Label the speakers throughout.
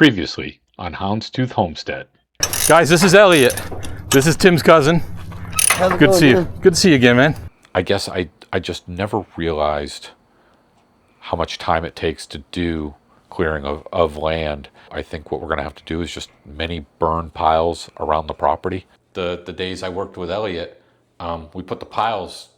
Speaker 1: Previously on Houndstooth Homestead.
Speaker 2: Guys, this is Elliot. This is Tim's cousin. Good to see you. Good to see you again, man.
Speaker 1: I guess I just never realized how much time it takes to do clearing of land. I think what we're going to have to do is just many burn piles around the property. The days I worked with Elliot, we put the piles,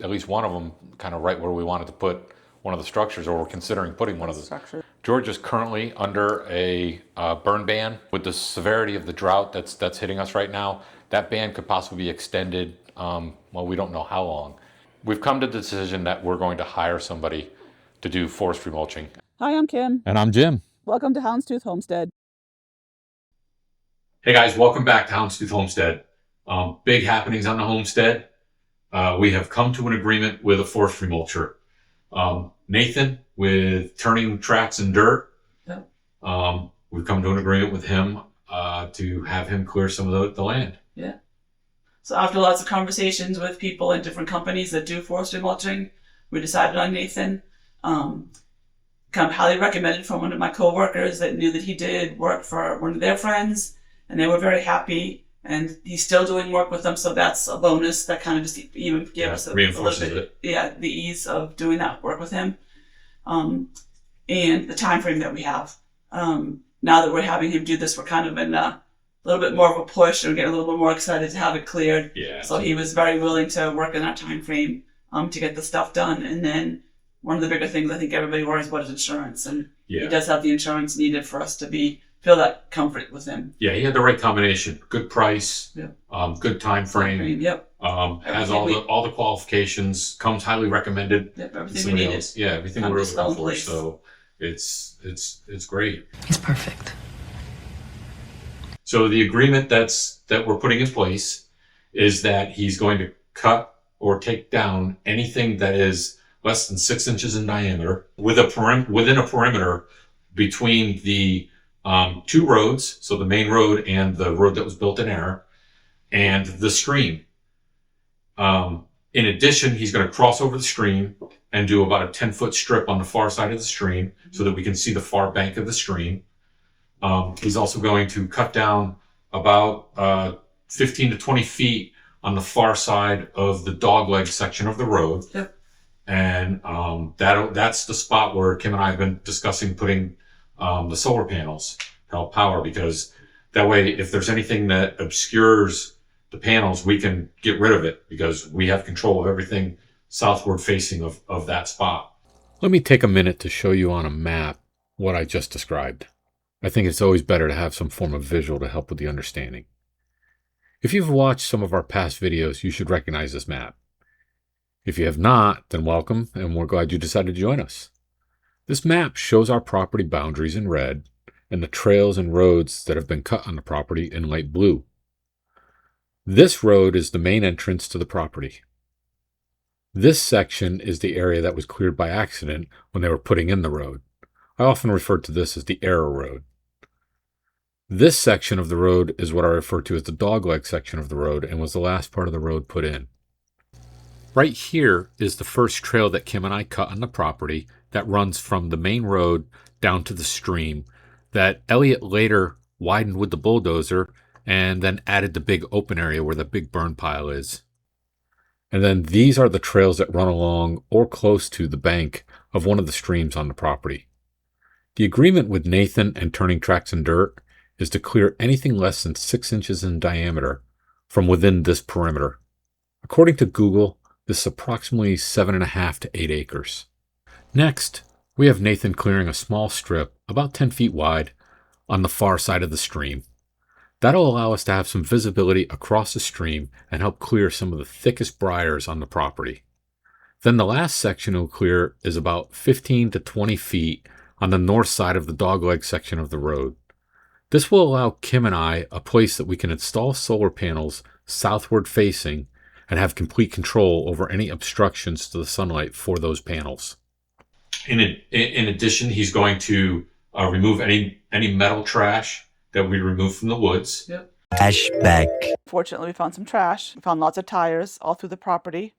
Speaker 1: at least one of them, kind of right where we wanted to put one of the structures, or we're considering putting one of the structures. George is currently under a burn ban. With the severity of the drought that's hitting us right now, that ban could possibly be extended, well, we don't know how long. We've come to the decision that we're going to hire somebody to do forestry mulching.
Speaker 3: Hi, I'm Kim.
Speaker 2: And I'm Jim.
Speaker 3: Welcome to Houndstooth Homestead.
Speaker 1: Hey guys, welcome back to Houndstooth Homestead. Big happenings on the homestead. We have come to an agreement with a forestry mulcher. Nathan with Turning Tracks and Dirt. Yep. We've come to an agreement with him to have him clear some of the land.
Speaker 4: Yeah. So after lots of conversations with people in different companies that do forestry mulching, we decided on Nathan. Kind of highly recommended from one of my coworkers that knew that he did work for one of their friends, and they were very happy. And he's still doing work with them, so that's a bonus. That kind of just even gave us a little bit, the ease of doing that work with him, and the time frame that we have. Now that we're having him do this, we're kind of in a little bit more of a push, and we're getting a little bit more excited to have it cleared.
Speaker 1: Yeah.
Speaker 4: So he was very willing to work in that time frame to get the stuff done. And then one of the bigger things I think everybody worries about is insurance, and he does have the insurance needed for us to feel that comfort with him.
Speaker 1: Yeah, he had the right combination. Good price, good time frame.
Speaker 4: Yep.
Speaker 1: Has all the qualifications. Comes highly recommended.
Speaker 4: Yep, everything we needed.
Speaker 1: Yeah, everything we're looking for. So it's great.
Speaker 5: He's perfect.
Speaker 1: So the agreement that we're putting in place is that he's going to cut or take down anything that is less than 6 inches in diameter within a perimeter between the two roads, so the main road and the road that was built in error, and the stream. In addition, he's going to cross over the stream and do about a 10-foot strip on the far side of the stream so that we can see the far bank of the stream. He's also going to cut down about 15 to 20 feet on the far side of the dogleg section of the road.
Speaker 4: Yep.
Speaker 1: And that's the spot where Kim and I have been discussing putting the solar panels to help power, because that way, if there's anything that obscures the panels, we can get rid of it because we have control of everything southward facing of that spot. Let me take a minute to show you on a map what I just described. I think it's always better to have some form of visual to help with the understanding. If you've watched some of our past videos, you should recognize this map. If you have not, then welcome, and we're glad you decided to join us. This map shows our property boundaries in red and the trails and roads that have been cut on the property in light blue. This road is the main entrance to the property. This section is the area that was cleared by accident when they were putting in the road. I often refer to this as the error road. This section of the road is what I refer to as the dogleg section of the road and was the last part of the road put in. Right here is the first trail that Kim and I cut on the property that runs from the main road down to the stream that Elliot later widened with the bulldozer and then added the big open area where the big burn pile is. And then these are the trails that run along or close to the bank of one of the streams on the property. The agreement with Nathan and Turning Tracks and Dirt is to clear anything less than 6 inches in diameter from within this perimeter. According to Google, this is approximately 7.5 to 8 acres. Next, we have Nathan clearing a small strip about 10 feet wide on the far side of the stream. That'll allow us to have some visibility across the stream and help clear some of the thickest briars on the property. Then the last section he'll clear is about 15 to 20 feet on the north side of the dogleg section of the road. This will allow Kim and I a place that we can install solar panels southward facing and have complete control over any obstructions to the sunlight for those panels. In addition, he's going to remove any metal trash that we remove from the woods.
Speaker 4: Yep.
Speaker 5: Flashback.
Speaker 3: Fortunately, we found some trash. We found lots of tires all through the property.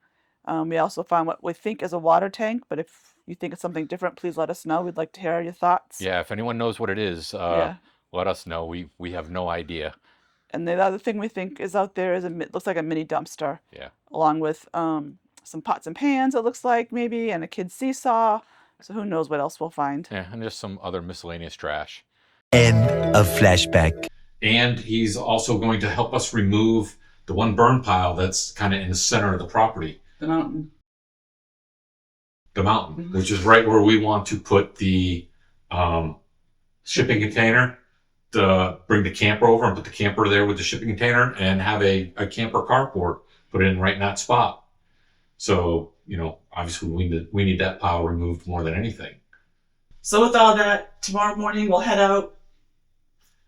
Speaker 3: We also found what we think is a water tank, but if you think it's something different, please let us know. We'd like to hear your thoughts.
Speaker 2: Yeah, if anyone knows what it is,
Speaker 3: Yeah.
Speaker 2: let us know. We have no idea.
Speaker 3: And the other thing we think is out there is looks like a mini dumpster.
Speaker 2: Yeah.
Speaker 3: Along with some pots and pans, it looks like, maybe, and a kid's seesaw. So who knows what else we'll find.
Speaker 2: Yeah, and just some other miscellaneous trash.
Speaker 5: End of flashback.
Speaker 1: And he's also going to help us remove the one burn pile that's kind of in the center of the property.
Speaker 4: The mountain.
Speaker 1: The mountain, which is right where we want to put the shipping container, to bring the camper over and put the camper there with the shipping container and have a camper carport put in right in that spot. So, you know, obviously we need that pile removed more than anything.
Speaker 4: So with all that, tomorrow morning we'll head out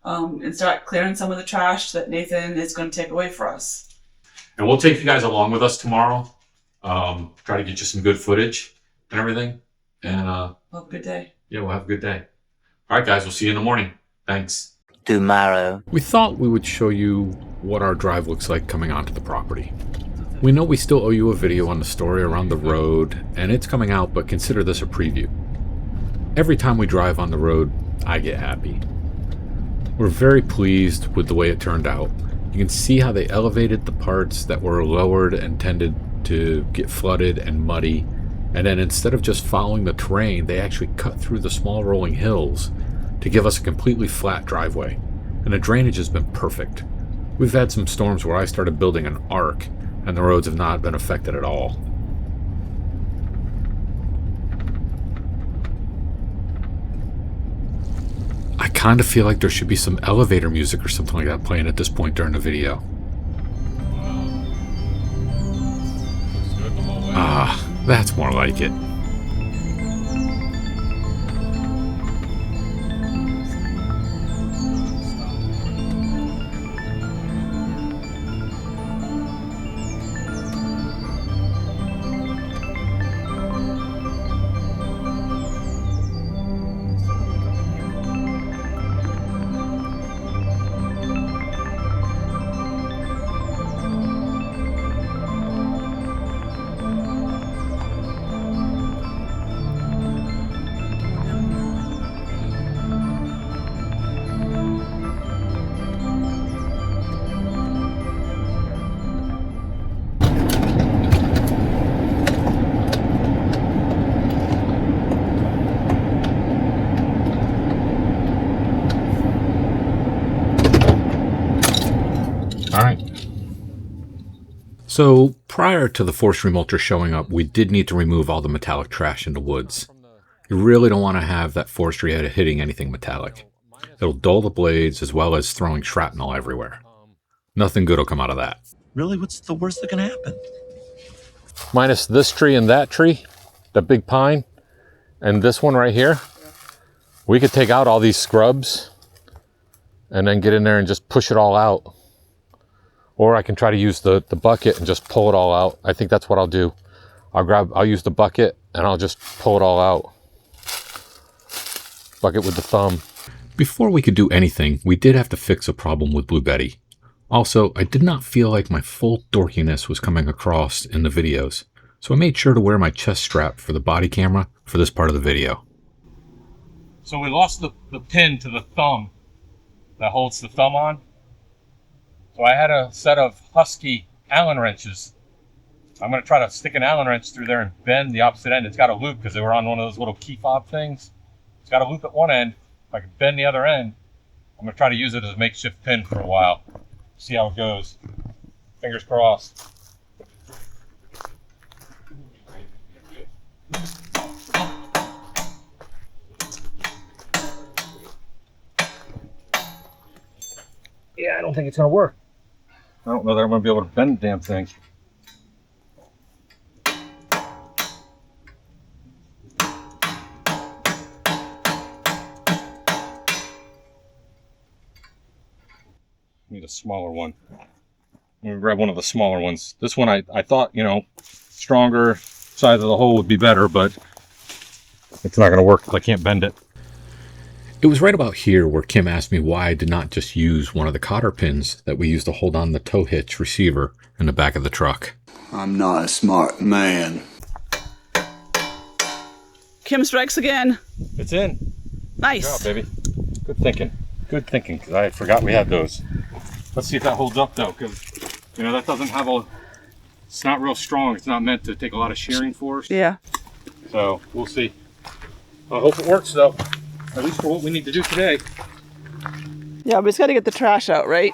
Speaker 4: and start clearing some of the trash that Nathan is going to take away for us.
Speaker 1: And we'll take you guys along with us tomorrow. Try to get you some good footage and everything. And
Speaker 4: We'll have a good day.
Speaker 1: yeah, we'll have a good day. All right, guys, we'll see you in the morning. Thanks.
Speaker 5: Tomorrow.
Speaker 2: We thought we would show you what our drive looks like coming onto the property. We know we still owe you a video on the story around the road, and it's coming out, but consider this a preview. Every time we drive on the road, I get happy. We're very pleased with the way it turned out. You can see how they elevated the parts that were lowered and tended to get flooded and muddy, and then instead of just following the terrain, they actually cut through the small rolling hills to give us a completely flat driveway, and the drainage has been perfect. We've had some storms where I started building an arc, and the roads have not been affected at all. I kind of feel like there should be some elevator music or something like that playing at this point during the video. Ah, that's more like it. So prior to the forestry mulcher showing up, we did need to remove all the metallic trash in the woods. You really don't want to have that forestry head hitting anything metallic. It'll dull the blades as well as throwing shrapnel everywhere. Nothing good will come out of that.
Speaker 5: Really, what's the worst that can happen?
Speaker 2: Minus this tree and that tree, the big pine, and this one right here, we could take out all these scrubs and then get in there and just push it all out. Or I can try to use the bucket and just pull it all out. I think that's what I'll do. I'll use the bucket and I'll just pull it all out. Bucket with the thumb. Before we could do anything, we did have to fix a problem with Blue Betty. Also, I did not feel like my full dorkiness was coming across in the videos, so I made sure to wear my chest strap for the body camera for this part of the video.
Speaker 6: So we lost the pin to the thumb that holds the thumb on. So I had a set of Husky Allen wrenches. I'm going to try to stick an Allen wrench through there and bend the opposite end. It's got a loop because they were on one of those little key fob things. It's got a loop at one end. If I can bend the other end, I'm going to try to use it as a makeshift pin for a while. See how it goes. Fingers crossed. Yeah, I don't think it's going to work. I don't know that I'm going to be able to bend the damn thing. Need a smaller one. I'm going to grab one of the smaller ones. This one I thought, you know, stronger size of the hole would be better, but it's not going to work if I can't bend it.
Speaker 2: It was right about here where Kim asked me why I did not just use one of the cotter pins that we used to hold on the tow hitch receiver in the back of the truck.
Speaker 7: I'm not a smart man.
Speaker 3: Kim strikes again.
Speaker 6: It's in.
Speaker 3: Nice.
Speaker 6: Good job, baby. Good thinking. Good thinking, because I forgot we had those. Let's see if that holds up, though, because, you know, that doesn't have a... It's not real strong. It's not meant to take a lot of shearing force.
Speaker 3: Yeah.
Speaker 6: So, we'll see. I hope it works, though. At least for what we need to do today.
Speaker 3: Yeah, we just got to get the trash out, right?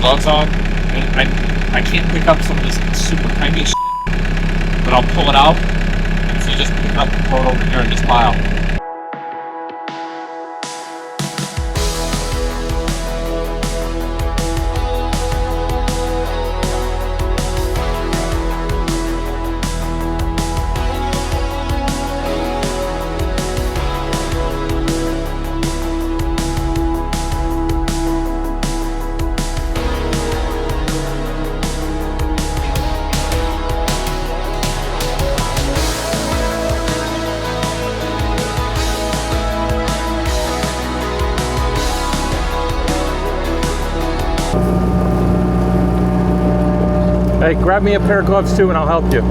Speaker 6: Gloves on, and I can't pick up some of this super tiny shit, but I'll pull it out, and so you just pick it up and throw it over here in this pile. Hey, grab me a pair of gloves too and I'll help you.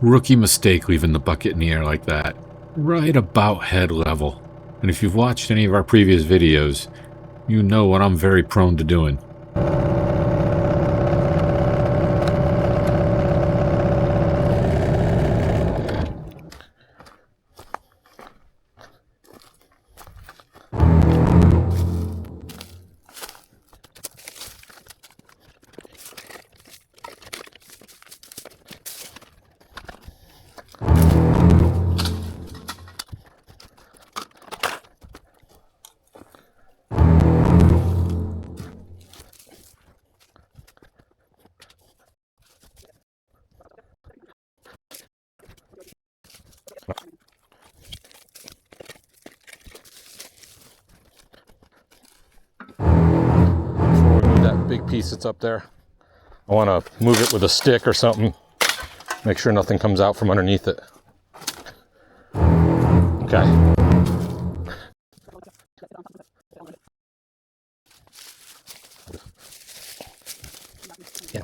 Speaker 2: Rookie mistake leaving the bucket in the air like that, right about head level. And if you've watched any of our previous videos, you know what I'm very prone to doing.
Speaker 6: Before we move that big piece that's up there, I want to move it with a stick or something. Make sure nothing comes out from underneath it. Okay. Yeah.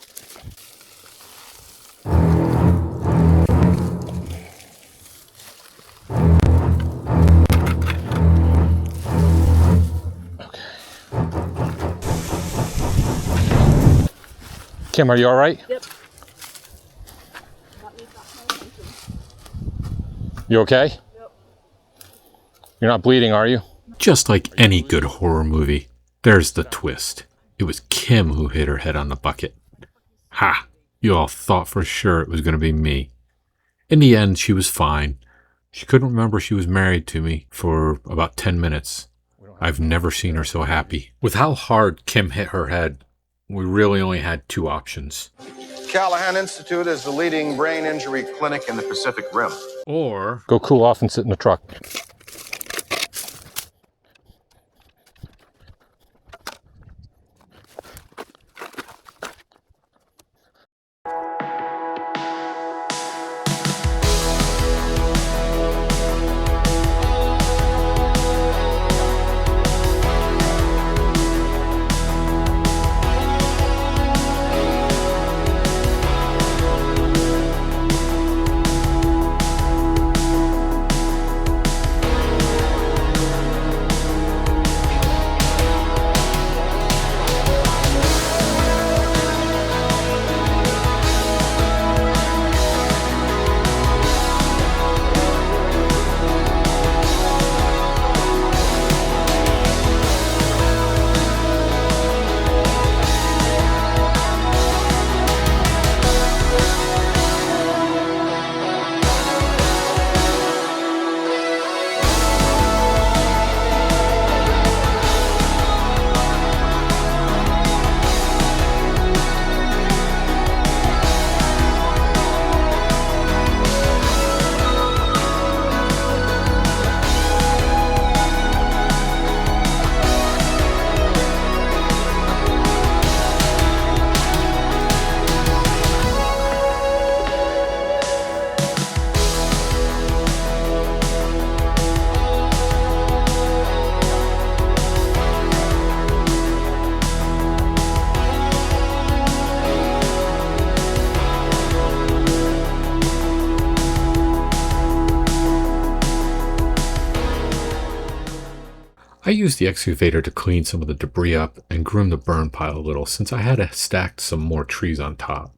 Speaker 6: Kim, are you all right?
Speaker 3: Yep.
Speaker 6: You okay?
Speaker 3: Yep.
Speaker 6: You're not bleeding, are you?
Speaker 2: Just like any good horror movie, there's the twist. It was Kim who hit her head on the bucket. Ha! You all thought for sure it was going to be me. In the end, she was fine. She couldn't remember she was married to me for about 10 minutes. I've never seen her so happy. With how hard Kim hit her head, we really only had two options.
Speaker 7: Callahan Institute is the leading brain injury clinic in the Pacific Rim.
Speaker 2: Or
Speaker 6: Go cool off and sit in the truck.
Speaker 2: I used the excavator to clean some of the debris up and groom the burn pile a little since I had stacked some more trees on top.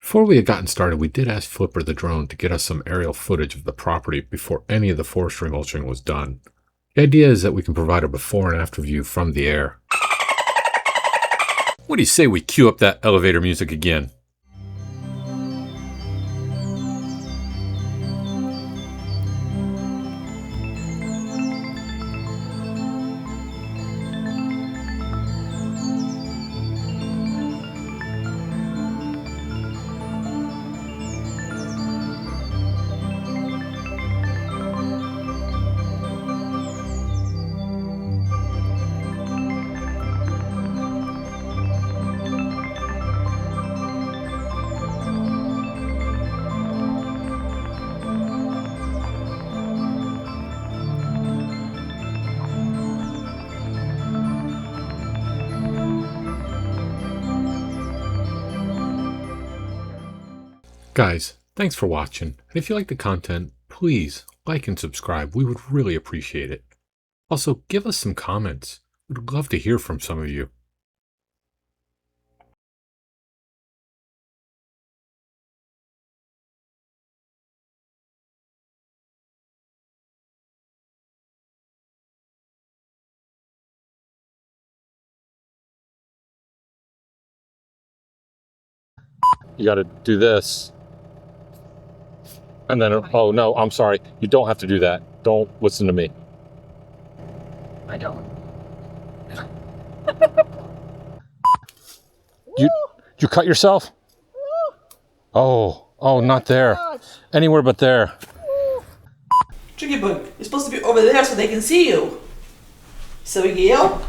Speaker 2: Before we had gotten started, we did ask Flipper the drone to get us some aerial footage of the property before any of the forestry mulching was done. The idea is that we can provide a before and after view from the air. What do you say we cue up that elevator music again? Guys, thanks for watching, and if you like the content, please like and subscribe. We would really appreciate it. Also, give us some comments. We'd love to hear from some of you.
Speaker 6: You got to do this. And then, oh no, I'm sorry. You don't have to do that. Don't listen to me.
Speaker 4: I don't.
Speaker 6: You cut yourself? Oh, not there. Anywhere but there.
Speaker 4: Tricky Bug, you're supposed to be over there so they can see you. So you yell.